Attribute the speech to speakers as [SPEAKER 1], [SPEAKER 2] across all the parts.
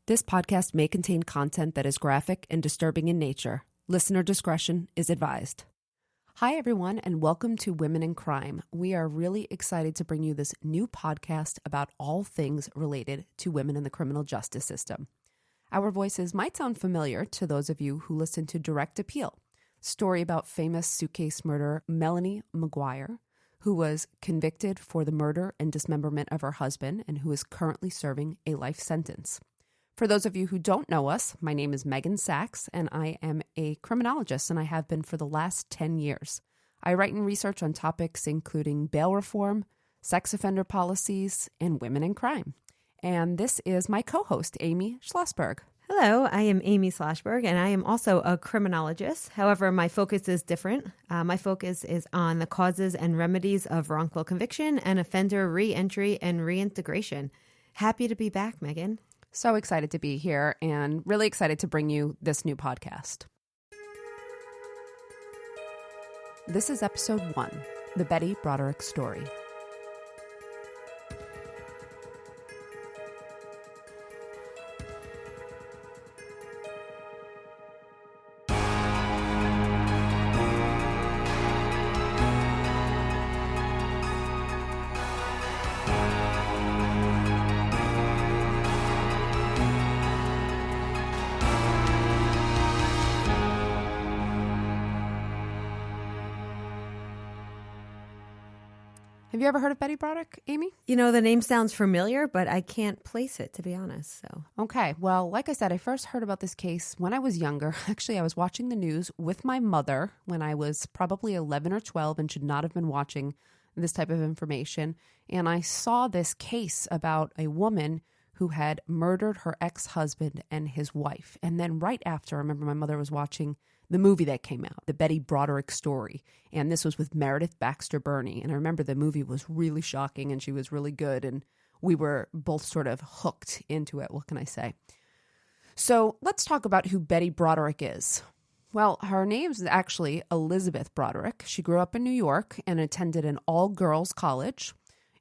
[SPEAKER 1] This podcast may contain content that is graphic and disturbing in nature. Listener discretion is advised. Hi, everyone, and welcome to Women in Crime. We are really excited to bring you this new podcast about all things related to women in the criminal justice system. Our voices might sound familiar to those of you who listen to Direct Appeal, story about famous suitcase murderer Melanie McGuire, who was convicted for the murder and dismemberment of her husband and who is currently serving a life sentence. For those of you who don't know us, my name is Megan Sachs, and I am a criminologist, and I have been for the last 10 years. I write and research on topics including bail reform, sex offender policies, and women in crime. And this is my co-host, Amy Schlossberg.
[SPEAKER 2] Hello, I am Amy Schlossberg, and I am also a criminologist. However, my focus is different. My focus is on the causes and remedies of wrongful conviction and offender re-entry and reintegration. Happy to be back, Megan.
[SPEAKER 1] So excited to be here and really excited to bring you this new podcast. This is episode 1, The Betty Broderick Story. Have you ever heard of Betty Broderick, Amy?
[SPEAKER 2] You know, the name sounds familiar, but I can't place it, to be honest. So,
[SPEAKER 1] okay. Well, like I said, I first heard about this case when I was younger. Actually, I was watching the news with my mother when I was probably 11 or 12 and should not have been watching this type of information. And I saw this case about a woman who had murdered her ex-husband and his wife. And then right after, I remember my mother was watching the movie that came out, The Betty Broderick Story. And this was with Meredith Baxter Birney. And I remember the movie was really shocking and she was really good. And we were both sort of hooked into it. What can I say? So let's talk about who Betty Broderick is. Well, her name is actually Elizabeth Broderick. She grew up in New York and attended an all-girls college.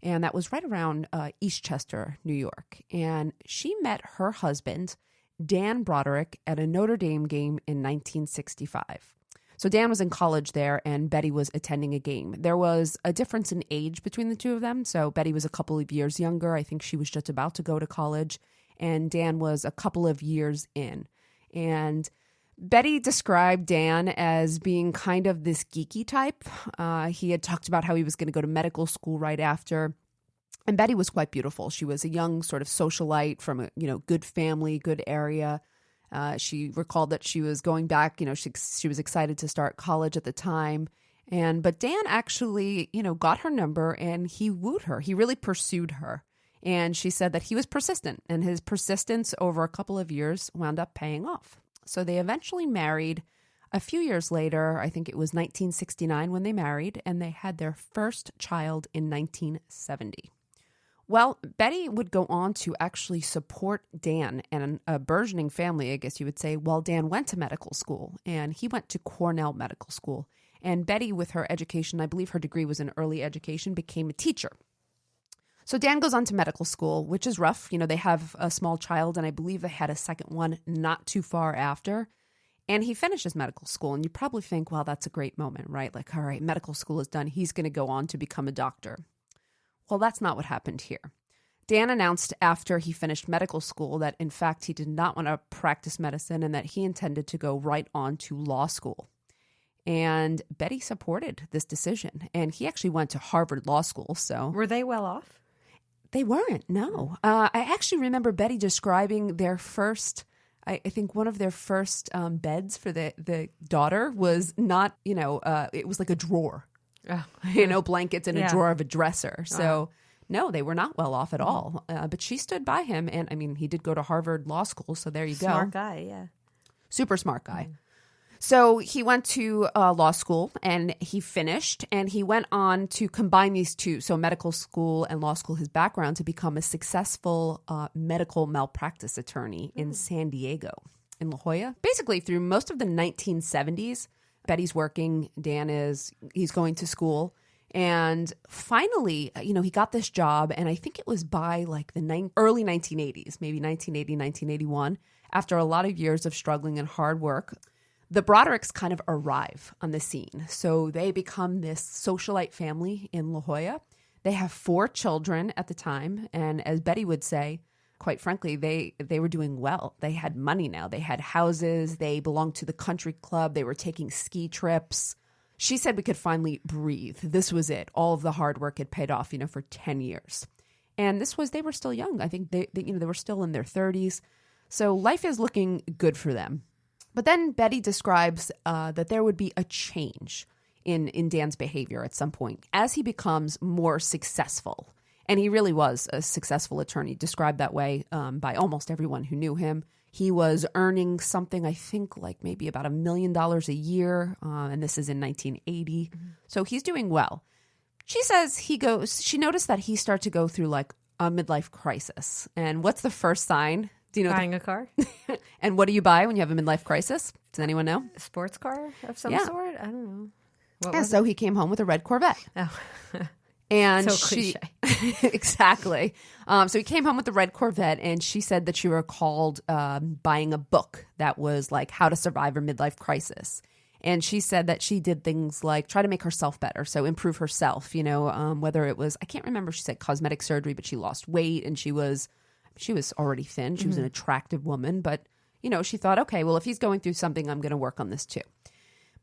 [SPEAKER 1] And that was right around Eastchester, New York. And she met her husband, Dan Broderick, at a Notre Dame game in 1965. So Dan was in college there and Betty was attending a game. There was a difference in age between the two of them. So Betty was a couple of years younger. I think she was just about to go to college. And Dan was a couple of years in. And Betty described Dan as being kind of this geeky type. He had talked about how he was going to go to medical school right after. And Betty was quite beautiful. She was a young sort of socialite from a good family, good area. She recalled that she was going back. She was excited to start college at the time. But Dan actually, got her number and he wooed her. He really pursued her. And she said that he was persistent, and his persistence over a couple of years wound up paying off. So they eventually married a few years later. I think it was 1969 when they married, and they had their first child in 1970. Well, Betty would go on to actually support Dan and a burgeoning family, I guess you would say, while Dan went to medical school, and he went to Cornell Medical School. And Betty, with her education, I believe her degree was in early education, became a teacher. So Dan goes on to medical school, which is rough. They have a small child, and I believe they had a second one not too far after. And he finishes medical school, and you probably think, well, that's a great moment, right? Like, all right, medical school is done. He's going to go on to become a doctor. Well, that's not what happened here. Dan announced after he finished medical school that, in fact, he did not want to practice medicine and that he intended to go right on to law school. And Betty supported this decision, and he actually went to Harvard Law School. So
[SPEAKER 2] were they well off?
[SPEAKER 1] They weren't, no. I actually remember Betty describing their first, I think one of their first beds for the daughter was not, it was like a drawer. Oh. Blankets in a drawer of a dresser. So no, they were not well off at all. But she stood by him. And I mean, he did go to Harvard Law School. So there you go.
[SPEAKER 2] Smart guy, yeah.
[SPEAKER 1] Super smart guy. So he went to law school and he finished, and he went on to combine these two, so medical school and law school, his background, to become a successful medical malpractice attorney in San Diego, in La Jolla. Basically, through most of the 1970s, Betty's working, he's going to school, And finally, he got this job, and I think it was by like the early 1980s, maybe 1980, 1981, after a lot of years of struggling and hard work. The Brodericks kind of arrive on the scene. So they become this socialite family in La Jolla. They have 4 children at the time. And as Betty would say, quite frankly, they were doing well. They had money now. They had houses. They belonged to the country club. They were taking ski trips. She said we could finally breathe. This was it. All of the hard work had paid off, for 10 years. And they were still young. I think they were still in their 30s. So life is looking good for them. But then Betty describes that there would be a change in Dan's behavior at some point as he becomes more successful. And he really was a successful attorney, described that way by almost everyone who knew him. He was earning something, I think, like maybe about $1 million a year. And this is in 1980. Mm-hmm. So he's doing well. She says she noticed that he started to go through like a midlife crisis. And what's the first sign? Do you know?
[SPEAKER 2] Buying a car.
[SPEAKER 1] And what do you buy when you have a midlife crisis? Does anyone know?
[SPEAKER 2] A sports car of some sort? I don't know.
[SPEAKER 1] So he came home with a red Corvette.
[SPEAKER 2] Oh.
[SPEAKER 1] And
[SPEAKER 2] so cliche.
[SPEAKER 1] Exactly. So he came home with the red Corvette, and she said that she recalled buying a book that was like how to survive a midlife crisis. And she said that she did things like try to make herself better, so improve herself, whether it was, I can't remember, she said cosmetic surgery, but she lost weight and she was already thin. She was an attractive woman, but, she thought, okay, well, if he's going through something, I'm going to work on this too.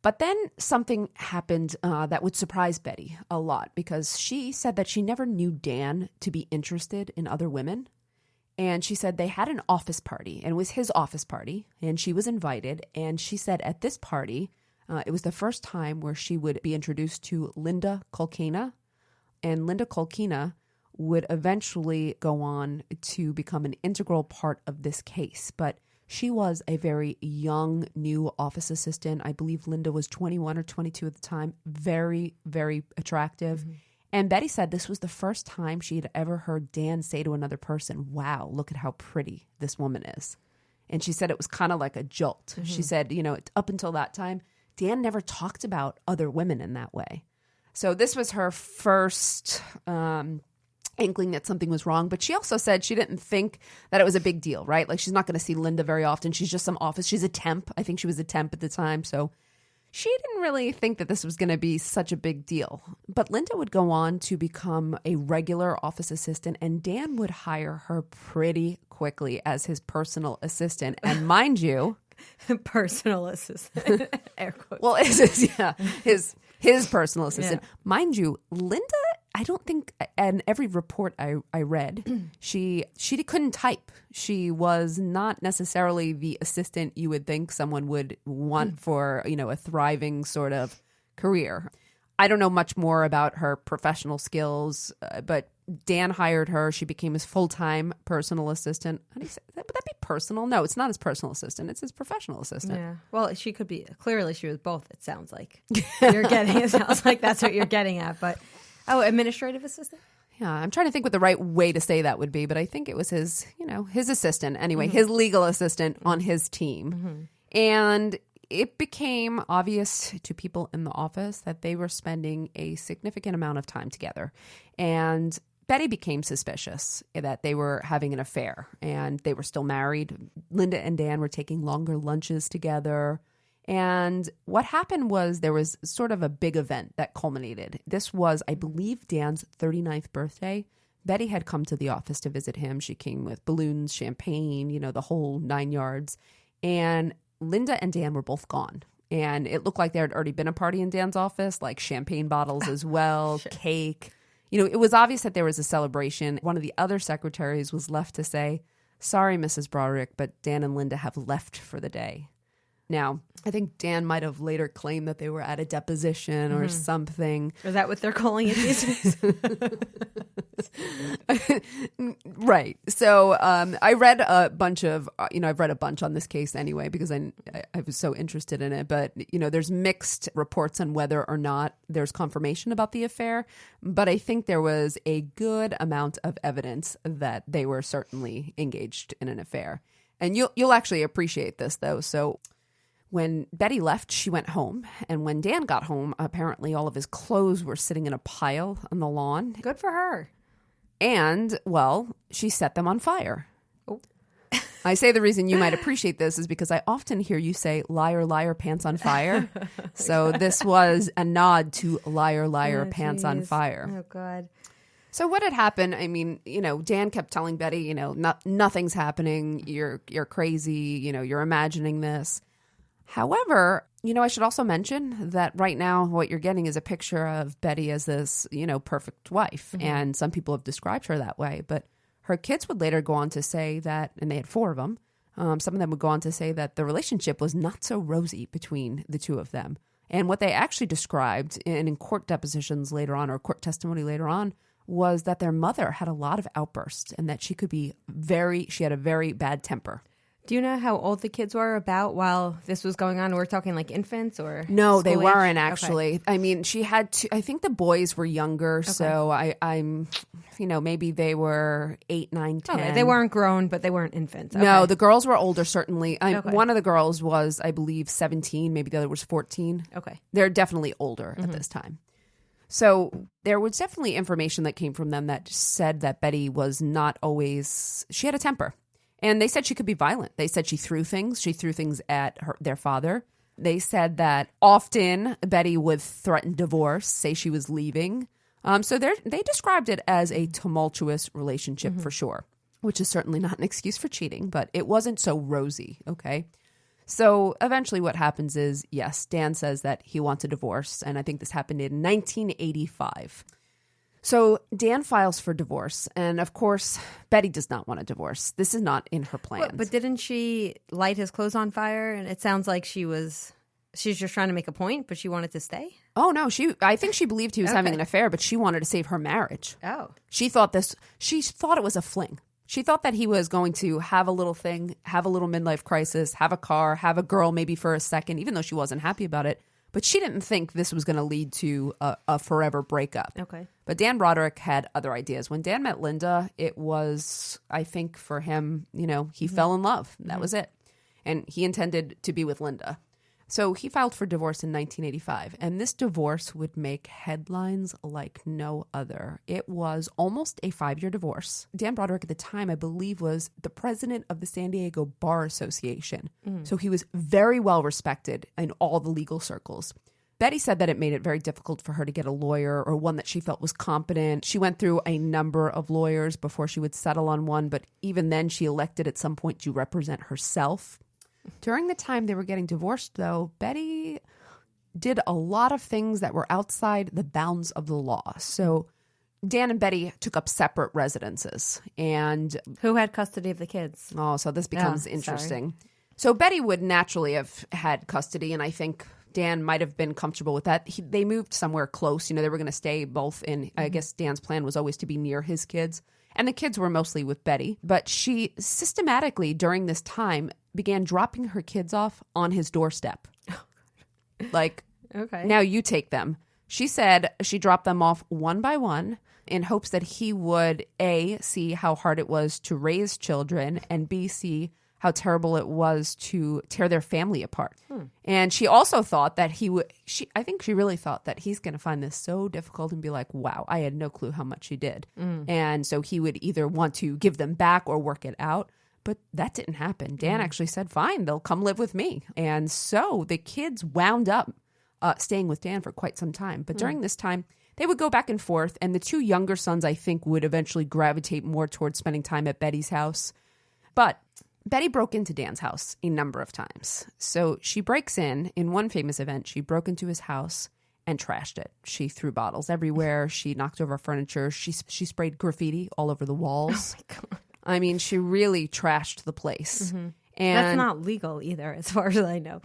[SPEAKER 1] But then something happened that would surprise Betty a lot, because she said that she never knew Dan to be interested in other women. And she said they had an office party, and it was his office party, and she was invited. And she said at this party, it was the first time where she would be introduced to Linda Kolkina. And Linda Kolkina would eventually go on to become an integral part of this case. But she was a very young, new office assistant. I believe Linda was 21 or 22 at the time. Very, very attractive. Mm-hmm. And Betty said this was the first time she had ever heard Dan say to another person, wow, look at how pretty this woman is. And she said it was kind of like a jolt. Mm-hmm. She said, up until that time, Dan never talked about other women in that way. So this was her first inkling that something was wrong. But she also said she didn't think that it was a big deal, right? Like, she's not going to see Linda very often. She's just some office. She's a temp. I think she was a temp at the time. So she didn't really think that this was going to be such a big deal. But Linda would go on to become a regular office assistant, and Dan would hire her pretty quickly as his personal assistant. And mind you,
[SPEAKER 2] personal assistant. Air quotes.
[SPEAKER 1] Well, his personal assistant. Yeah. Mind you, Linda, I don't think, and every report I read, she couldn't type. She was not necessarily the assistant you would think someone would want for, a thriving sort of career. I don't know much more about her professional skills, but Dan hired her. She became his full-time personal assistant. How do you say that? Would that be personal? No, it's not his personal assistant. It's his professional assistant.
[SPEAKER 2] Yeah. Well, she could be. Clearly, she was both, it sounds like. It sounds like that's what you're getting at. But, administrative assistant?
[SPEAKER 1] Yeah, I'm trying to think what the right way to say that would be, but I think it was his, his assistant. Anyway, his legal assistant on his team. Mm-hmm. And it became obvious to people in the office that they were spending a significant amount of time together. And Betty became suspicious that they were having an affair, and they were still married. Linda and Dan were taking longer lunches together. And what happened was there was sort of a big event that culminated. This was, I believe, Dan's 39th birthday. Betty had come to the office to visit him. She came with balloons, champagne, the whole 9 yards. And Linda and Dan were both gone. And it looked like there had already been a party in Dan's office, like champagne bottles as well, sure. Cake. It was obvious that there was a celebration. One of the other secretaries was left to say, sorry, Mrs. Broderick, but Dan and Linda have left for the day. Now, I think Dan might have later claimed that they were at a deposition or something.
[SPEAKER 2] Is that what they're calling it these days?
[SPEAKER 1] Right. So I read a bunch of, I've read a bunch on this case anyway because I was so interested in it. But, there's mixed reports on whether or not there's confirmation about the affair. But I think there was a good amount of evidence that they were certainly engaged in an affair. And you'll actually appreciate this, though. So When Betty left, she went home. And when Dan got home, apparently all of his clothes were sitting in a pile on the lawn.
[SPEAKER 2] Good for her.
[SPEAKER 1] And, well, she set them on fire.
[SPEAKER 2] Oh.
[SPEAKER 1] I say the reason you might appreciate this is because I often hear you say, liar, liar, pants on fire. So this was a nod to liar, liar, pants on fire.
[SPEAKER 2] Oh, God.
[SPEAKER 1] So what had happened, I mean, Dan kept telling Betty, nothing's happening. You're crazy. You're imagining this. However, I should also mention that right now what you're getting is a picture of Betty as this, perfect wife. Mm-hmm. And some people have described her that way. But her kids would later go on to say that, and they had 4 of them, some of them would go on to say that the relationship was not so rosy between the two of them. And what they actually described in court depositions later on, or court testimony later on, was that their mother had a lot of outbursts and that she had a very bad temper.
[SPEAKER 2] Do you know how old the kids were about while this was going on? We're talking like infants or
[SPEAKER 1] No, they
[SPEAKER 2] school
[SPEAKER 1] weren't
[SPEAKER 2] age?
[SPEAKER 1] actually.
[SPEAKER 2] Okay.
[SPEAKER 1] I mean, she had two, I think the boys were younger. Okay. So I'm, maybe they were 8, 9, 10.
[SPEAKER 2] Okay. They weren't grown, but they weren't infants. Okay.
[SPEAKER 1] No, the girls were older, certainly.
[SPEAKER 2] Okay.
[SPEAKER 1] One of the girls was, I believe, 17. Maybe the other was 14.
[SPEAKER 2] Okay.
[SPEAKER 1] They're definitely older at this time. So there was definitely information that came from them that said that Betty was not always, she had a temper. And they said she could be violent. They said she threw things. She threw things at their father. They said that often Betty would threaten divorce, say she was leaving. So they described it as a tumultuous relationship for sure, which is certainly not an excuse for cheating, but it wasn't so rosy, okay? So eventually what happens is, yes, Dan says that he wants a divorce, and I think this happened in 1985. So Dan files for divorce, and of course, Betty does not want a divorce. This is not in her plans.
[SPEAKER 2] But didn't she light his clothes on fire? And it sounds like she's just trying to make a point, but she wanted to stay?
[SPEAKER 1] Oh, no. I think she believed he was having an affair, but she wanted to save her marriage.
[SPEAKER 2] Oh.
[SPEAKER 1] She thought it was a fling. She thought that he was going to have a little thing, have a little midlife crisis, have a car, have a girl maybe for a second, even though she wasn't happy about it. But she didn't think this was going to lead to a forever breakup.
[SPEAKER 2] Okay.
[SPEAKER 1] But Dan Broderick had other ideas. When Dan met Linda, it was, I think for him, he fell in love. That was it. And he intended to be with Linda. So he filed for divorce in 1985. And this divorce would make headlines like no other. It was almost a 5-year divorce. Dan Broderick at the time, I believe, was the president of the San Diego Bar Association. So he was very well respected in all the legal circles. Betty said that it made it very difficult for her to get a lawyer or one that she felt was competent. She went through a number of lawyers before she would settle on one, but even then she elected at some point to represent herself. During the time they were getting divorced, though, Betty did a lot of things that were outside the bounds of the law. So Dan and Betty took up separate residences. And
[SPEAKER 2] who had custody of the kids?
[SPEAKER 1] Oh, so this becomes interesting. So Betty would naturally have had custody, and I think Dan might have been comfortable with that. They moved somewhere close. They were going to stay both in, I guess Dan's plan was always to be near his kids. And the kids were mostly with Betty. But she systematically, during this time, began dropping her kids off on his doorstep. Like, okay, now you take them. She said she dropped them off one by one in hopes that he would, A, see how hard it was to raise children, and B, see how terrible it was to tear their family apart. And she also thought that I think she really thought that he's going to find this so difficult and be like, wow, I had no clue how much he did. And so he would either want to give them back or work it out. But that didn't happen. Dan actually said, fine, they'll come live with me. And so the kids wound up staying with Dan for quite some time. But during this time, they would go back and forth. And the 2 younger sons, I think, would eventually gravitate more towards spending time at Betty's house. But Betty broke into Dan's house a number of times. So she breaks in one famous event, she broke into his house and trashed it. She threw bottles everywhere. She knocked over furniture. She sprayed graffiti all over the walls. Oh, my God. I mean, she really trashed the place. And
[SPEAKER 2] that's not legal either, as far as I know.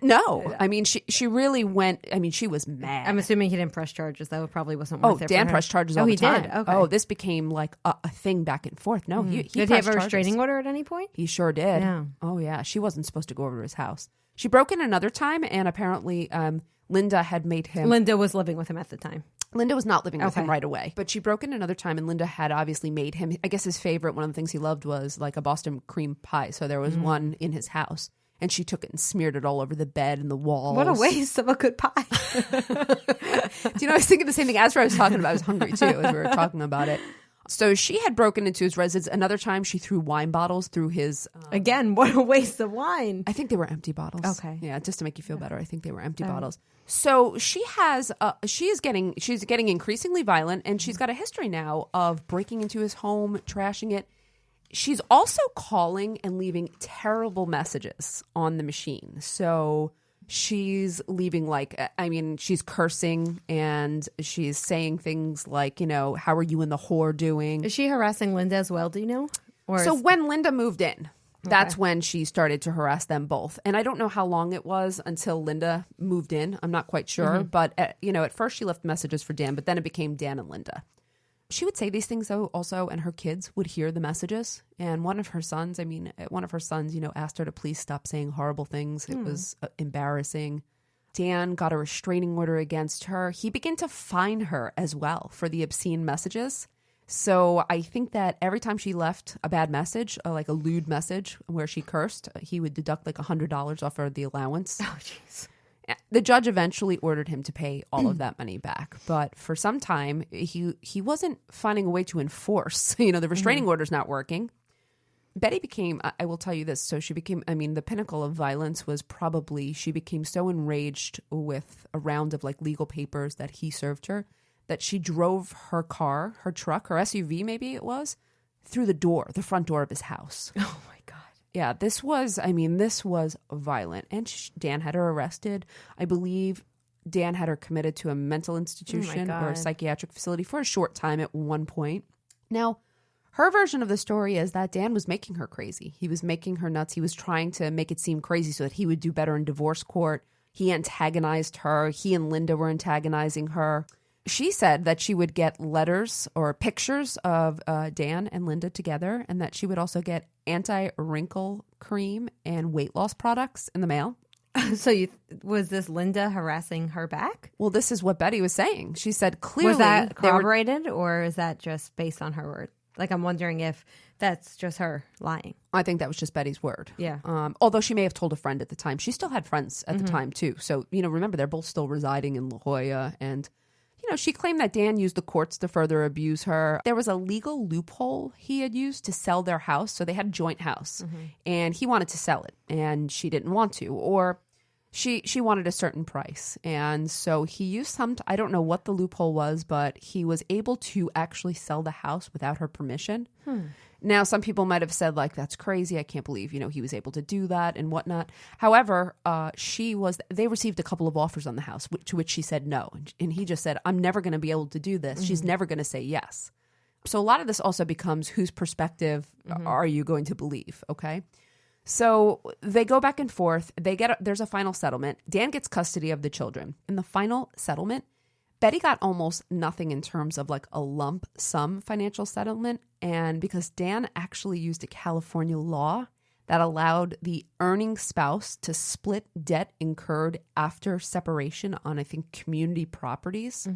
[SPEAKER 1] No. I mean, she really went, I mean, she was mad.
[SPEAKER 2] I'm assuming he didn't press charges, though. It probably wasn't worth it.
[SPEAKER 1] Dan pressed charges all the time.
[SPEAKER 2] Did? Okay.
[SPEAKER 1] Oh, this became like a thing back and forth. No, he
[SPEAKER 2] did he have a restraining order at any point?
[SPEAKER 1] He sure did.
[SPEAKER 2] Yeah.
[SPEAKER 1] Oh, yeah. She wasn't supposed to go over to his house. She broke in another time, and apparently Linda had made him.
[SPEAKER 2] Linda was living with him at the time.
[SPEAKER 1] Linda was not living with him right away, but she broke in another time, and Linda had obviously made him, I guess his favorite, one of the things he loved was like a Boston cream pie. So there was one in his house, And she took it and smeared it all over the bed and the walls.
[SPEAKER 2] What a waste of a good pie.
[SPEAKER 1] Do you know, I was thinking the same thing. As I was talking about, I was hungry too as we were talking about it. So she had broken into his residence. Another time she threw wine bottles through his...
[SPEAKER 2] Again, what a waste of wine.
[SPEAKER 1] I think they were empty bottles.
[SPEAKER 2] Okay.
[SPEAKER 1] Yeah, just to make you feel better. I think they were empty bottles. So she's getting increasingly violent, and she's got a history now of breaking into his home, trashing it. She's also calling and leaving terrible messages on the machine. So she's leaving she's cursing and she's saying things like, how are you and the whore doing?
[SPEAKER 2] Is she harassing Linda as well? Do you know?
[SPEAKER 1] When Linda moved in, that's when she started to harass them both. And I don't know how long it was until Linda moved in. I'm not quite sure. But, at first she left messages for Dan, but then it became Dan and Linda. She would say these things, though, also, and her kids would hear the messages. And one of her sons, asked her to please stop saying horrible things. It was embarrassing. Dan got a restraining order against her. He began to fine her as well for the obscene messages. So I think that every time she left a bad message, like a lewd message where she cursed, he would deduct like $100 off her the allowance.
[SPEAKER 2] Oh, jeez.
[SPEAKER 1] The judge eventually ordered him to pay all of that money back. But for some time, he wasn't finding a way to enforce. The restraining order's not working. Betty became, I will tell you this, so she became, the pinnacle of violence was probably she became so enraged with a round of like legal papers that he served her that she drove her car, her truck, her SUV maybe it was, through the front door of his house.
[SPEAKER 2] Oh my God.
[SPEAKER 1] Yeah, this was violent. And Dan had her arrested. I believe Dan had her committed to a mental institution or a psychiatric facility for a short time at one point. Now, her version of the story is that Dan was making her crazy. He was making her nuts. He was trying to make it seem crazy so that he would do better in divorce court. He antagonized her. He and Linda were antagonizing her. She said that she would get letters or pictures of Dan and Linda together, and that she would also get anti-wrinkle cream and weight loss products in the mail.
[SPEAKER 2] So was this Linda harassing her back?
[SPEAKER 1] Well, this is what Betty was saying. She said clearly...
[SPEAKER 2] Was that corroborated or is that just based on her word? Like, I'm wondering if that's just her lying.
[SPEAKER 1] I think that was just Betty's word.
[SPEAKER 2] Yeah.
[SPEAKER 1] Although she may have told a friend at the time. She still had friends at the time, too. So, remember, they're both still residing in La Jolla, and... she claimed that Dan used the courts to further abuse her. There was a legal loophole he had used to sell their house. So they had a joint house and he wanted to sell it and she didn't want to, or she wanted a certain price. And so he used I don't know what the loophole was, but he was able to actually sell the house without her permission. Now, some people might have said, like, that's crazy. I can't believe, he was able to do that and whatnot. However, they received a couple of offers on the house, to which she said no. And he just said, I'm never going to be able to do this. She's never going to say yes. So a lot of this also becomes whose perspective are you going to believe? Okay. So they go back and forth. There's a final settlement. Dan gets custody of the children. In the final settlement, Betty got almost nothing in terms of like a lump sum financial settlement. And because Dan actually used a California law that allowed the earning spouse to split debt incurred after separation on, I think, community properties.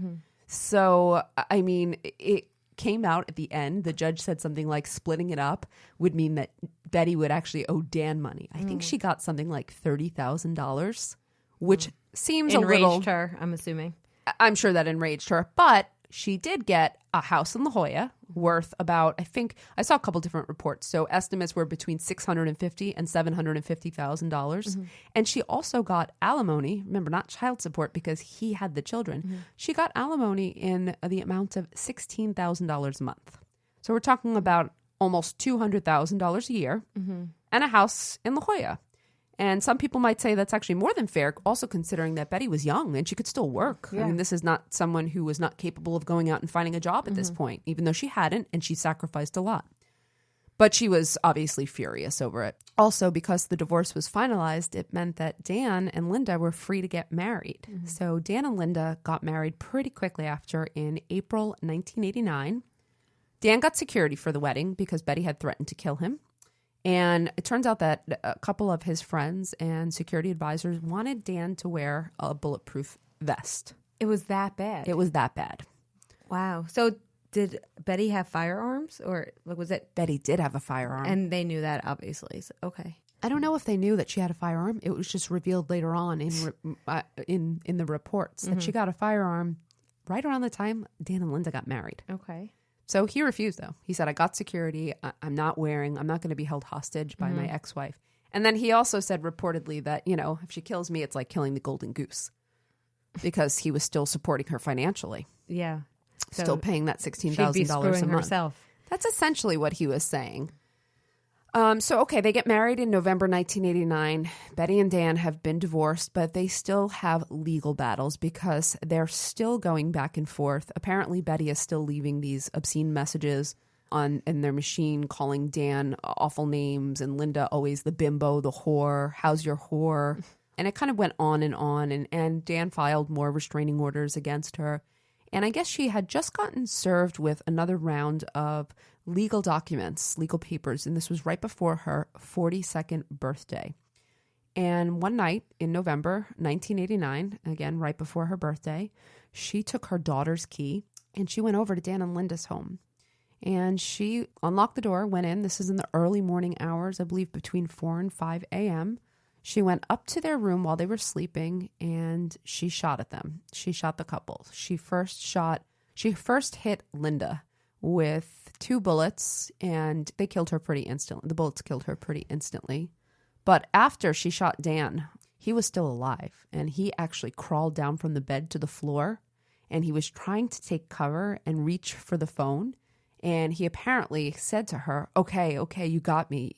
[SPEAKER 1] So, it came out at the end. The judge said something like splitting it up would mean that Betty would actually owe Dan money. I think she got something like $30,000, which seems
[SPEAKER 2] enraged her, I'm assuming.
[SPEAKER 1] I'm sure that enraged her, but she did get a house in La Jolla worth about, I think, I saw a couple different reports. So estimates were between $650,000 and $750,000. And she also got alimony. Remember, not child support because he had the children. She got alimony in the amount of $16,000 a month. So we're talking about almost $200,000 a year and a house in La Jolla. And some people might say that's actually more than fair, also considering that Betty was young and she could still work. Yeah. I mean, this is not someone who was not capable of going out and finding a job at this point, even though she hadn't, and she sacrificed a lot. But she was obviously furious over it. Also, because the divorce was finalized, it meant that Dan and Linda were free to get married. So Dan and Linda got married pretty quickly after in April 1989. Dan got security for the wedding because Betty had threatened to kill him. And it turns out that a couple of his friends and security advisors wanted Dan to wear a bulletproof vest.
[SPEAKER 2] It was that bad?
[SPEAKER 1] It was that bad.
[SPEAKER 2] Wow. So did Betty have firearms or was it?
[SPEAKER 1] Betty did have a firearm.
[SPEAKER 2] And they knew that, obviously. So, okay.
[SPEAKER 1] I don't know if they knew that she had a firearm. It was just revealed later on in the reports that she got a firearm right around the time Dan and Linda got married.
[SPEAKER 2] Okay.
[SPEAKER 1] So he refused, though. He said, I got security. I'm not going to be held hostage by my ex-wife. And then he also said reportedly that, if she kills me, it's like killing the golden goose, because he was still supporting her financially.
[SPEAKER 2] Yeah. So
[SPEAKER 1] still paying that $16,000
[SPEAKER 2] she'd be screwing
[SPEAKER 1] a month.
[SPEAKER 2] herself.
[SPEAKER 1] That's essentially what he was saying. They get married in November 1989. Betty and Dan have been divorced, but they still have legal battles because they're still going back and forth. Apparently, Betty is still leaving these obscene messages in their machine, calling Dan awful names, and Linda always the bimbo, the whore, how's your whore? And it kind of went on, and Dan filed more restraining orders against her. And I guess she had just gotten served with another round of legal documents, legal papers, and this was right before her 42nd birthday. And one night in November 1989, again, right before her birthday, she took her daughter's key and she went over to Dan and Linda's home. And she unlocked the door, went in. This is in the early morning hours, I believe between 4 and 5 a.m. She went up to their room while they were sleeping and she shot at them. She shot the couple. She first hit Linda with 2 bullets, and they killed her pretty instantly. The bullets killed her pretty instantly. But after she shot Dan, he was still alive, and he actually crawled down from the bed to the floor, and he was trying to take cover and reach for the phone. And he apparently said to her, okay, you got me.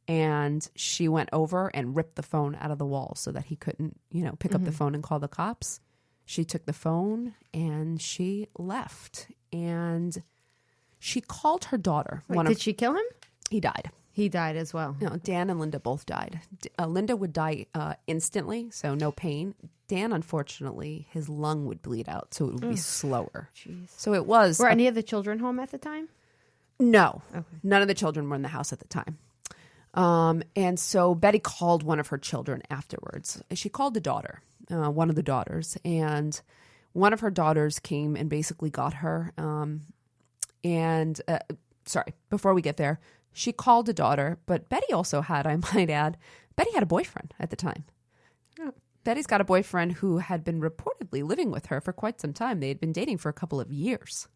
[SPEAKER 1] And she went over and ripped the phone out of the wall so that he couldn't, pick up the phone and call the cops. She took the phone and she left. And she called her daughter.
[SPEAKER 2] Wait, did she kill him?
[SPEAKER 1] He died.
[SPEAKER 2] He died as well.
[SPEAKER 1] No, Dan and Linda both died. Linda would die instantly, so no pain. Dan, unfortunately, his lung would bleed out, so it would be slower. Jeez. So it was...
[SPEAKER 2] Were any of the children home at the time?
[SPEAKER 1] No. Okay. None of the children were in the house at the time. And so Betty called one of her children afterwards. She called the daughter, one of the daughters, and one of her daughters came and basically got her. Before we get there, she called the daughter, but Betty also had, I might add, Betty had a boyfriend at the time. Oh. Betty's got a boyfriend who had been reportedly living with her for quite some time. They had been dating for a couple of years.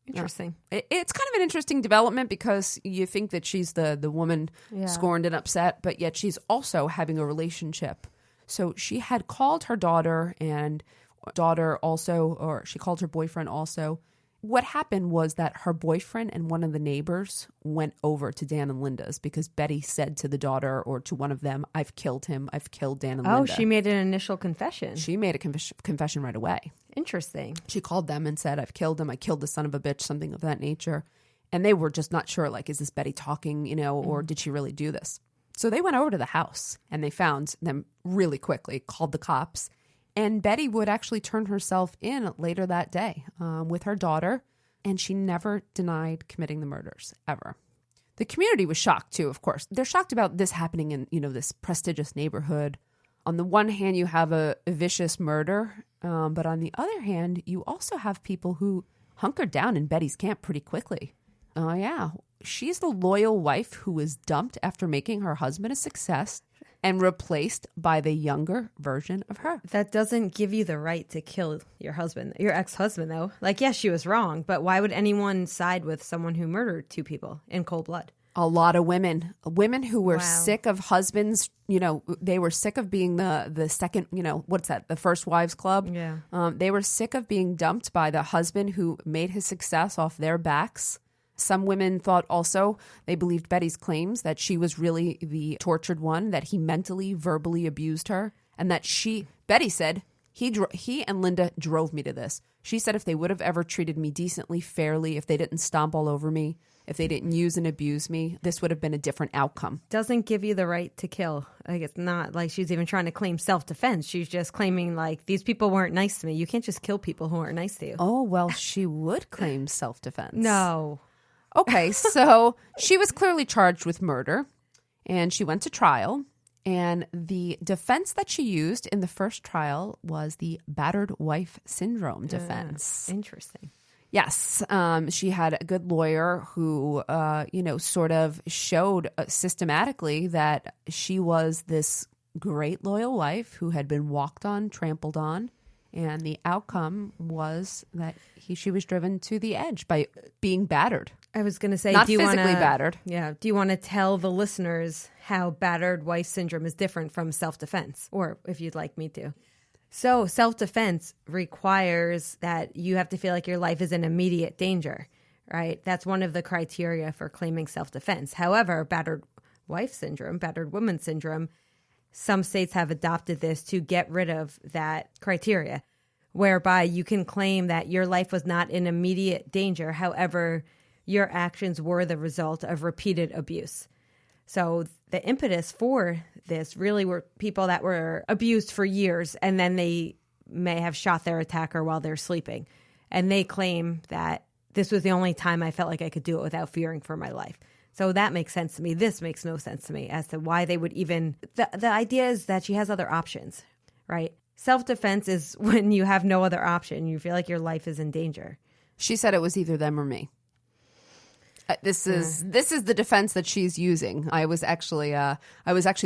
[SPEAKER 2] Interesting.
[SPEAKER 1] It's kind of an interesting development because you think that she's the woman scorned and upset, but yet she's also having a relationship. So she had called her daughter and she called her boyfriend also. What happened was that her boyfriend and one of the neighbors went over to Dan and Linda's because Betty said to the daughter or to one of them, I've killed him. I've killed Dan and Linda.
[SPEAKER 2] Oh, she made an initial confession.
[SPEAKER 1] She made a confession right away.
[SPEAKER 2] Interesting.
[SPEAKER 1] She called them and said, I've killed him. I killed the son of a bitch, something of that nature. And they were just not sure, like, is this Betty talking, or did she really do this? So they went over to the house and they found them really quickly, called the cops. And Betty would actually turn herself in later that day with her daughter, and she never denied committing the murders, ever. The community was shocked, too, of course. They're shocked about this happening in, this prestigious neighborhood. On the one hand, you have a vicious murder, but on the other hand, you also have people who hunkered down in Betty's camp pretty quickly. She's the loyal wife who was dumped after making her husband a success and replaced by the younger version of her.
[SPEAKER 2] That doesn't give you the right to kill your husband, your ex-husband, though. Like, yes, she was wrong, but why would anyone side with someone who murdered 2 people in cold blood?
[SPEAKER 1] A lot of women who were sick of husbands, they were sick of being the second, what's that? The first wives club.
[SPEAKER 2] Yeah.
[SPEAKER 1] They were sick of being dumped by the husband who made his success off their backs. Some women thought also, they believed Betty's claims that she was really the tortured one, that he mentally, verbally abused her, and that Betty said, he and Linda drove me to this. She said if they would have ever treated me decently, fairly, if they didn't stomp all over me, if they didn't use and abuse me, this would have been a different outcome.
[SPEAKER 2] Doesn't give you the right to kill. Like, it's not like she's even trying to claim self-defense. She's just claiming, like, these people weren't nice to me. You can't just kill people who aren't nice to you.
[SPEAKER 1] Oh, well, she would claim self-defense.
[SPEAKER 2] No.
[SPEAKER 1] Okay, so she was clearly charged with murder, and she went to trial. And the defense that she used in the first trial was the battered wife syndrome defense.
[SPEAKER 2] Interesting.
[SPEAKER 1] Yes. She had a good lawyer who, sort of showed systematically that she was this great loyal wife who had been walked on, trampled on. And the outcome was that she was driven to the edge by being battered.
[SPEAKER 2] I was going to say,
[SPEAKER 1] not physically battered.
[SPEAKER 2] Yeah. Do you want to tell the listeners how battered wife syndrome is different from self-defense? Or if you'd like me to. So self-defense requires that you have to feel like your life is in immediate danger, right? That's one of the criteria for claiming self-defense. However, battered wife syndrome, battered woman syndrome, some states have adopted this to get rid of that criteria, whereby you can claim that your life was not in immediate danger. However, your actions were the result of repeated abuse. So the impetus for this really were people that were abused for years, and then they may have shot their attacker while they're sleeping. And they claim that this was the only time I felt like I could do it without fearing for my life. So that makes sense to me. This makes no sense to me as to why they would even... The idea is that she has other options, right? Self-defense is when you have no other option. You feel like your life is in danger.
[SPEAKER 1] She said it was either them or me. This is the defense that she's using. I was actually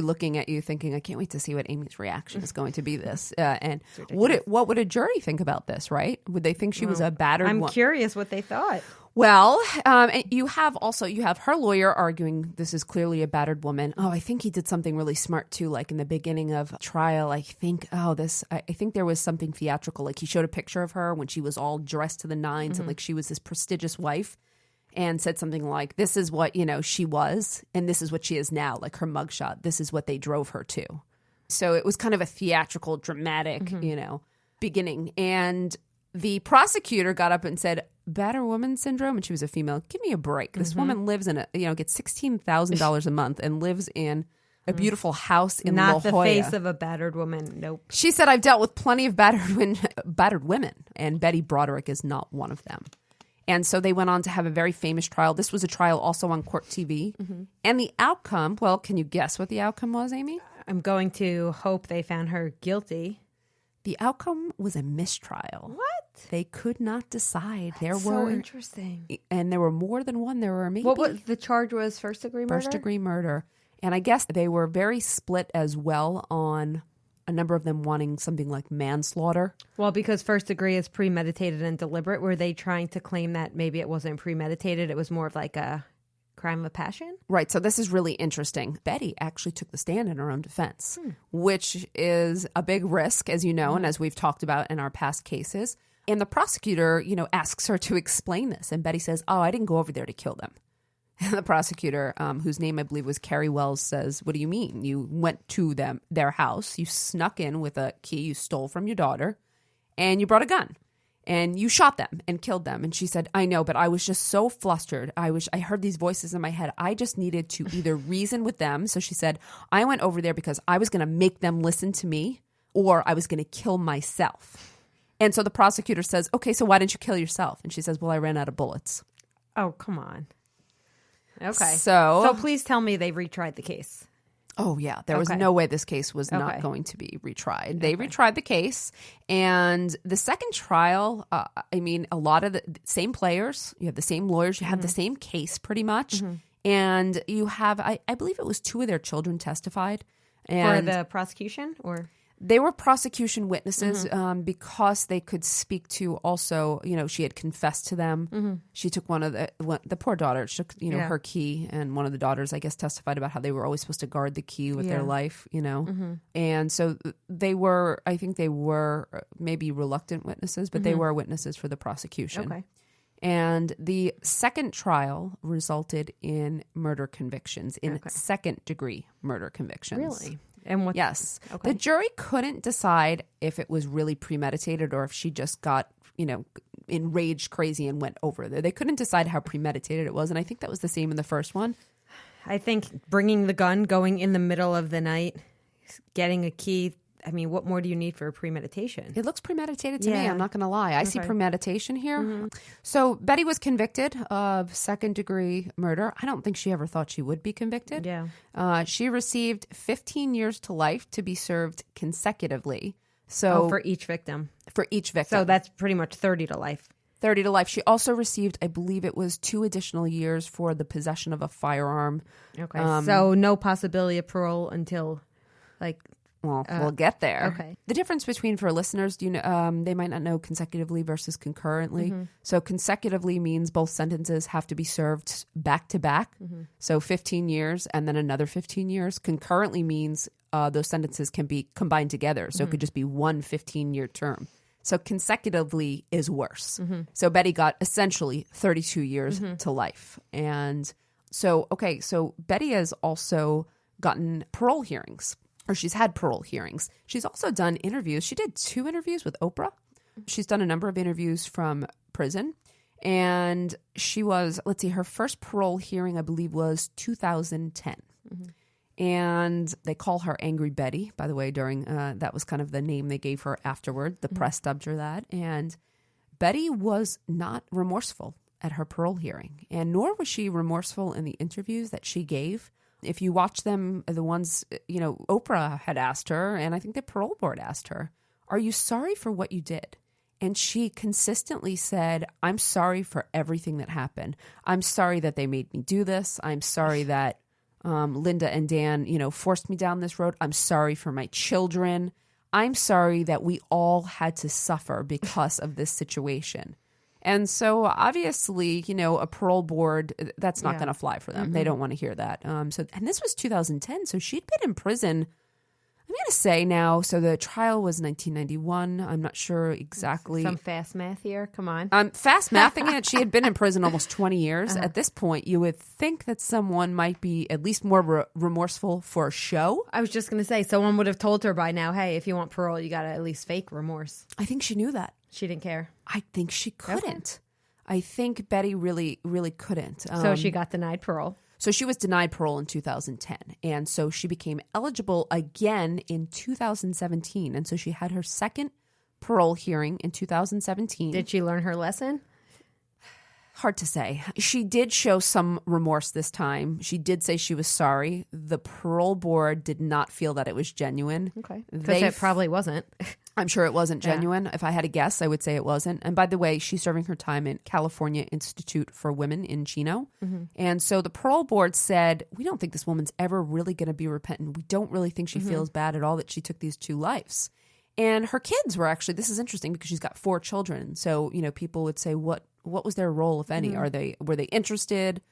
[SPEAKER 1] looking at you thinking, I can't wait to see what Amy's reaction is going to be this. And what would a jury think about this, right? Would they think she was a battered woman?
[SPEAKER 2] I'm curious what they thought.
[SPEAKER 1] Well, you have her lawyer arguing this is clearly a battered woman. Oh, I think he did something really smart too. Like in the beginning of trial, I think there was something theatrical. Like he showed a picture of her when she was all dressed to the nines and like she was this prestigious wife, and said something like, "This is what she was, and this is what she is now." Like her mugshot. This is what they drove her to. So it was kind of a theatrical, dramatic, beginning. And the prosecutor got up and said, "Battered woman syndrome," and she was a female. Give me a break. This woman lives in gets $16,000 a month and lives in a beautiful house in La Jolla.
[SPEAKER 2] Not the face of a battered woman. Nope.
[SPEAKER 1] She said, "I've dealt with plenty of battered women, and Betty Broderick is not one of them." And so they went on to have a very famous trial. This was a trial also on Court TV. And the outcome, well, can you guess what the outcome was, Amy?
[SPEAKER 2] I'm going to hope they found her guilty.
[SPEAKER 1] The outcome was a mistrial.
[SPEAKER 2] What?
[SPEAKER 1] They could not decide.
[SPEAKER 2] So interesting.
[SPEAKER 1] And there were more than one. There were maybe...
[SPEAKER 2] What was the charge? Was first-degree murder?
[SPEAKER 1] First-degree murder. And I guess they were very split as well on a number of them wanting something like manslaughter.
[SPEAKER 2] Well, because first degree is premeditated and deliberate, were they trying to claim that maybe it wasn't premeditated? It was more of like a crime of passion?
[SPEAKER 1] Right. So this is really interesting. Betty actually took the stand in her own defense, which is a big risk, as you know, and as we've talked about in our past cases. And the prosecutor, asks her to explain this. And Betty says, "Oh, I didn't go over there to kill them." And the prosecutor, whose name I believe was Carrie Wells, says, "What do you mean? You went to their house, you snuck in with a key you stole from your daughter, and you brought a gun, and you shot them and killed them." And she said, "I know, but I was just so flustered. I heard these voices in my head. I just needed to either reason with them." So she said, "I went over there because I was going to make them listen to me, or I was going to kill myself." And so the prosecutor says, "Okay, so why didn't you kill yourself?" And she says, "Well, I ran out of bullets."
[SPEAKER 2] Oh, come on. Okay.
[SPEAKER 1] So
[SPEAKER 2] please tell me they retried the case.
[SPEAKER 1] Oh, yeah. There was no way this case was not going to be retried. They retried the case. And the second trial, a lot of the same players, you have the same lawyers, you have the same case pretty much. And you have, I believe it was 2 of their children testified. And
[SPEAKER 2] for the prosecution or?
[SPEAKER 1] They were prosecution witnesses because they could speak to also, she had confessed to them. She took one of the poor daughter, she took, her key, and one of the daughters, I guess, testified about how they were always supposed to guard the key with their life, And so I think they were maybe reluctant witnesses, but they were witnesses for the prosecution.
[SPEAKER 2] Okay.
[SPEAKER 1] And the second trial resulted in murder convictions, in second-degree murder convictions.
[SPEAKER 2] Really? And what?
[SPEAKER 1] Yes.
[SPEAKER 2] Okay.
[SPEAKER 1] The jury couldn't decide if it was really premeditated or if she just got, enraged crazy and went over there. They couldn't decide how premeditated it was. And I think that was the same in the first one.
[SPEAKER 2] I think bringing the gun, going in the middle of the night, getting a key. I mean, what more do you need for premeditation?
[SPEAKER 1] It looks premeditated to me. I'm not going to lie. I see premeditation here. So Betty was convicted of second-degree murder. I don't think she ever thought she would be convicted.
[SPEAKER 2] Yeah.
[SPEAKER 1] She received 15 years to life to be served consecutively. So
[SPEAKER 2] for each victim.
[SPEAKER 1] For each victim.
[SPEAKER 2] So that's pretty much 30 to life.
[SPEAKER 1] 30 to life. She also received, I believe it was 2 additional years for the possession of a firearm.
[SPEAKER 2] Okay. So no possibility of parole until
[SPEAKER 1] Well, we'll get there.
[SPEAKER 2] Okay.
[SPEAKER 1] The difference between, for listeners, do you know, they might not know consecutively versus concurrently. So consecutively means both sentences have to be served back to back. So 15 years and then another 15 years. Concurrently means those sentences can be combined together. So it could just be one 15-year term. So consecutively is worse. So Betty got essentially 32 years to life. And so, okay, so Betty has also gotten parole hearings, or she's had parole hearings. She's also done interviews. She did 2 interviews with Oprah. She's done a number of interviews from prison. And she was, let's see, her first parole hearing, I believe, was 2010. And they call her Angry Betty, by the way, during, that was kind of the name they gave her afterward. The press dubbed her that. And Betty was not remorseful at her parole hearing. And nor was she remorseful in the interviews that she gave. If you watch them, the ones, you know, Oprah had asked her, and I think the parole board asked her, are you sorry for what you did? And she consistently said, I'm sorry for everything that happened. I'm sorry that they made me do this. I'm sorry that Linda and Dan, you know, forced me down this road. I'm sorry for my children. I'm sorry that we all had to suffer because of this situation. And so obviously, you know, a parole board, that's not going to fly for them. They don't want to hear that. And this was 2010. So she'd been in prison, I'm going to say now, so the trial was 1991. I'm not sure exactly.
[SPEAKER 2] Some fast math here. Come on.
[SPEAKER 1] Fast mathing it. She had been in prison almost 20 years. At this point, you would think that someone might be at least more remorseful for a show.
[SPEAKER 2] I was just going to say, someone would have told her by now, hey, if you want parole, you got to at least fake remorse.
[SPEAKER 1] I think she knew that.
[SPEAKER 2] She didn't care.
[SPEAKER 1] I think she couldn't. Okay. I think Betty really, really couldn't.
[SPEAKER 2] So she got denied parole.
[SPEAKER 1] So she was denied parole in 2010. And so she became eligible again in 2017. And so she had her second parole hearing in 2017.
[SPEAKER 2] Did she learn her lesson?
[SPEAKER 1] Hard to say. She did show some remorse this time. She did say she was sorry. The parole board did not feel that it was genuine.
[SPEAKER 2] Okay. Because it probably wasn't.
[SPEAKER 1] I'm sure it wasn't genuine. If I had to guess, I would say it wasn't. And by the way, she's serving her time in California Institute for Women in Chino. And so the parole board said, we don't think this woman's ever really going to be repentant. We don't really think she feels bad at all that she took these 2 lives. And her kids were actually, this is interesting because she's got 4 children. So, you know, people would say, what was their role, if any? Were they interested?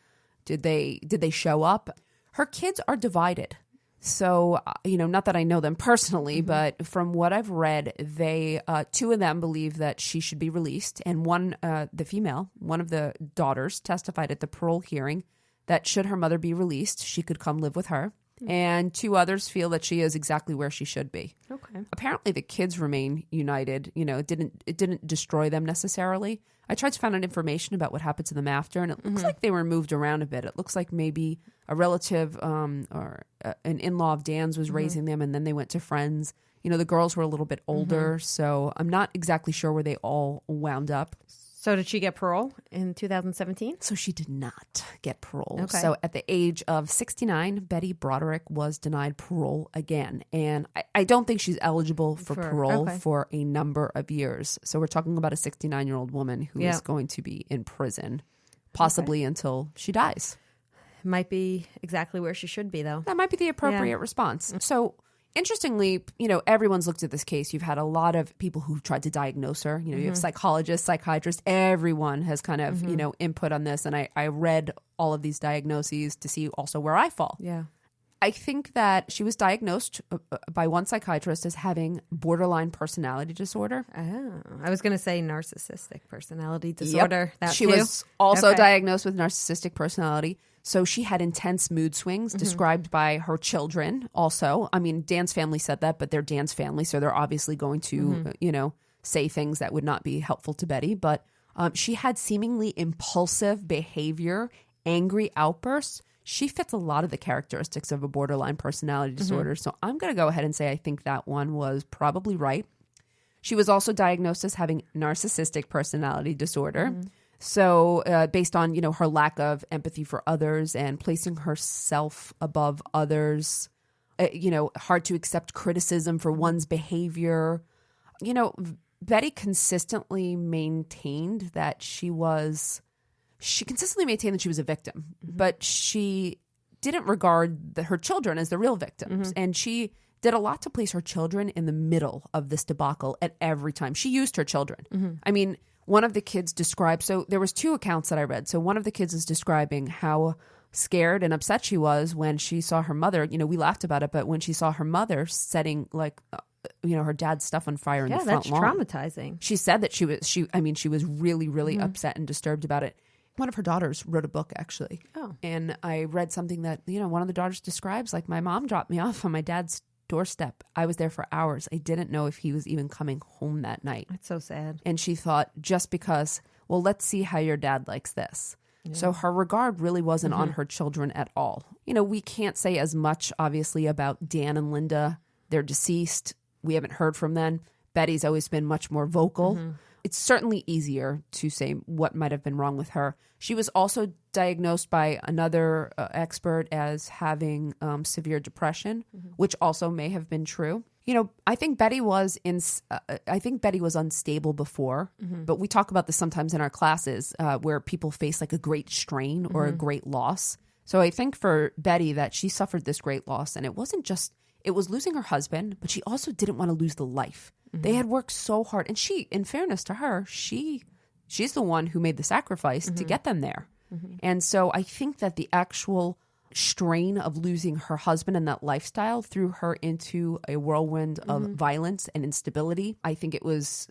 [SPEAKER 1] Did they show up? Her kids are divided. So, you know, not that I know them personally, but from what I've read, they 2 of them believe that she should be released. And one, the female, one of the daughters testified at the parole hearing that should her mother be released, she could come live with her. And 2 others feel that she is exactly where she should be.
[SPEAKER 2] Okay.
[SPEAKER 1] Apparently the kids remain united. You know, it didn't destroy them necessarily. I tried to find out information about what happened to them after, and it looks like they were moved around a bit. It looks like maybe a relative or an in-law of Dan's was raising them, and then they went to friends. You know, the girls were a little bit older, so I'm not exactly sure where they all wound up.
[SPEAKER 2] So did she get parole in 2017?
[SPEAKER 1] So she did not get parole.
[SPEAKER 2] Okay.
[SPEAKER 1] So at the age of 69, Betty Broderick was denied parole again. And I don't think she's eligible for parole for a number of years. So we're talking about a 69-year-old woman who is going to be in prison, possibly until she dies.
[SPEAKER 2] Might be exactly where she should be, though.
[SPEAKER 1] That might be the appropriate response. So interestingly, you know, everyone's looked at this case. You've had a lot of people who've tried to diagnose her. You know, you have psychologists, psychiatrists. Everyone has kind of, you know, input on this. And I read all of these diagnoses to see also where I fall.
[SPEAKER 2] Yeah.
[SPEAKER 1] I think that she was diagnosed by one psychiatrist as having borderline personality disorder.
[SPEAKER 2] Oh, I was going to say narcissistic personality disorder.
[SPEAKER 1] Yep. She was also diagnosed with narcissistic personality. So she had intense mood swings described by her children also. I mean, Dan's family said that, but they're Dan's family, so they're obviously going to, you know, say things that would not be helpful to Betty. But she had seemingly impulsive behavior, angry outbursts. She fits a lot of the characteristics of a borderline personality disorder. So I'm going to go ahead and say I think that one was probably right. She was also diagnosed as having narcissistic personality disorder. So based on, you know, her lack of empathy for others and placing herself above others, you know, hard to accept criticism for one's behavior. You know, Betty consistently maintained that she was a victim, but she didn't regard her children as the real victims. And she did a lot to place her children in the middle of this debacle at every time. She used her children. I mean, one of the kids described, so there was 2 accounts that I read. So one of the kids is describing how scared and upset she was when she saw her mother. You know, we laughed about it, but when she saw her mother setting her dad's stuff on fire in the front lawn.
[SPEAKER 2] Yeah, that's traumatizing.
[SPEAKER 1] She said that she was really, really upset and disturbed about it. One of her daughters wrote a book, actually.
[SPEAKER 2] Oh.
[SPEAKER 1] And I read something that, one of the daughters describes, like, my mom dropped me off on my dad's doorstep. I was there for hours. I didn't know if he was even coming home that night.
[SPEAKER 2] That's so sad.
[SPEAKER 1] And she thought, just because, well, let's see how your dad likes this. Yeah. So her regard really wasn't on her children at all. We can't say as much, obviously, about Dan and Linda. They're deceased. We haven't heard from them. Betty's always been much more vocal. It's certainly easier to say what might have been wrong with her. She was also diagnosed by another expert as having severe depression, which also may have been true. I think Betty was unstable before, but we talk about this sometimes in our classes where people face like a great strain or a great loss. So I think for Betty that she suffered this great loss, and it was losing her husband, but she also didn't want to lose the life. They had worked so hard. And she, in fairness to her, she's the one who made the sacrifice to get them there. And so I think that the actual strain of losing her husband and that lifestyle threw her into a whirlwind of violence and instability. I think it was,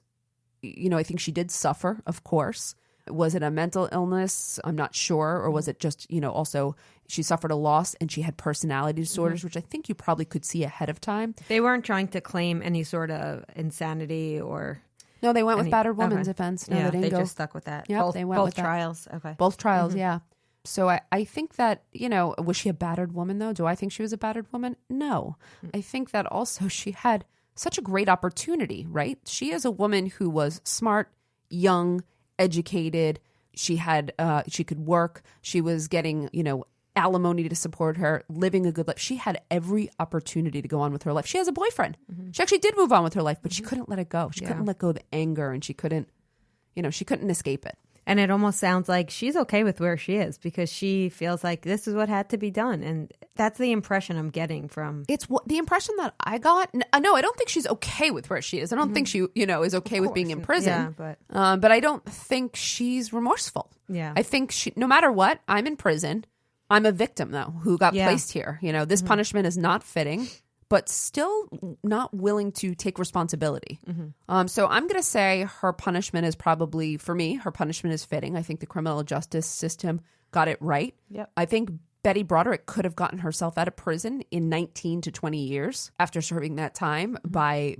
[SPEAKER 1] I think she did suffer, of course. Was it a mental illness? I'm not sure. Or was it just, also she suffered a loss and she had personality disorders, which I think you probably could see ahead of time.
[SPEAKER 2] They weren't trying to claim any sort of insanity or...
[SPEAKER 1] No, they went with battered woman's offense. No,
[SPEAKER 2] they just stuck with that.
[SPEAKER 1] Yeah, they went with
[SPEAKER 2] trials.
[SPEAKER 1] That.
[SPEAKER 2] Okay.
[SPEAKER 1] Both trials, yeah. So I think that, was she a battered woman, though? Do I think she was a battered woman? No. I think that also she had such a great opportunity, right? She is a woman who was smart, young, educated. She could work. She was getting, alimony to support her, living a good life. She had every opportunity to go on with her life. She has a boyfriend. She actually did move on with her life, but she couldn't let it go. She couldn't let go of the anger, and she couldn't escape it.
[SPEAKER 2] And it almost sounds like she's okay with where she is because she feels like this is what had to be done. And that's the impression I'm getting from...
[SPEAKER 1] It's the impression that I got. No, I don't think she's okay with where she is. I don't think she, is okay with being in prison.
[SPEAKER 2] Yeah,
[SPEAKER 1] but I don't think she's remorseful.
[SPEAKER 2] Yeah.
[SPEAKER 1] I think no matter what, I'm in prison. I'm a victim, though, who got placed here. This punishment is not fitting, but still not willing to take responsibility. So I'm going to say her punishment is probably, for me, her punishment is fitting. I think the criminal justice system got it right.
[SPEAKER 2] Yep.
[SPEAKER 1] I think Betty Broderick could have gotten herself out of prison in 19 to 20 years after serving that time by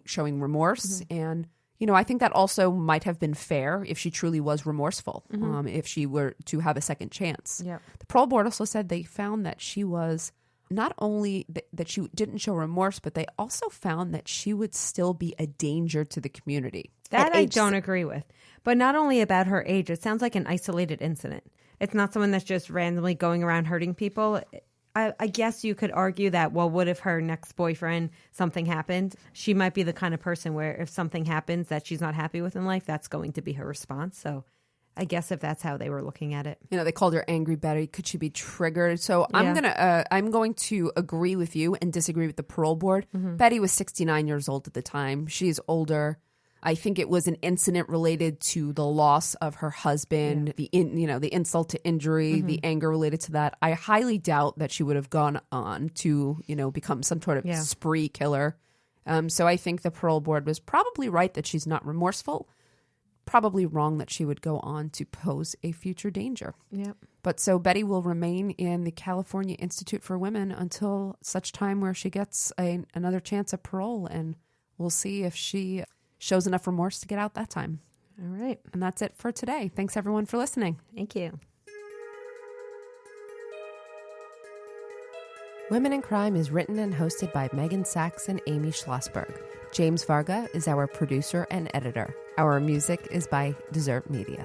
[SPEAKER 1] showing remorse. And, I think that also might have been fair if she truly was remorseful, if she were to have a second chance.
[SPEAKER 2] Yep.
[SPEAKER 1] The parole board also said they found that she was... not only that she didn't show remorse, but they also found that she would still be a danger to the community.
[SPEAKER 2] That I don't agree with. But not only about her age, it sounds like an isolated incident. It's not someone that's just randomly going around hurting people. I guess you could argue that, well, what if her next boyfriend, something happened? She might be the kind of person where if something happens that she's not happy with in life, that's going to be her response. So I guess if that's how they were looking at it.
[SPEAKER 1] They called her Angry Betty. Could she be triggered? So I'm going to agree with you and disagree with the parole board. Betty was 69 years old at the time. She's older. I think it was an incident related to the loss of her husband, the insult to injury, the anger related to that. I highly doubt that she would have gone on to, become some sort of spree killer. So I think the parole board was probably right that she's not remorseful. Probably wrong that she would go on to pose a future danger.
[SPEAKER 2] Yep.
[SPEAKER 1] But so Betty will remain in the California Institute for Women until such time where she gets another chance at parole, and we'll see if she shows enough remorse to get out that time.
[SPEAKER 2] All right.
[SPEAKER 1] And that's it for today. Thanks everyone for listening.
[SPEAKER 2] Thank you.
[SPEAKER 1] Women in Crime is written and hosted by Megan Sachs and Amy Schlossberg. James Varga is our producer and editor. Our music is by Desert Media.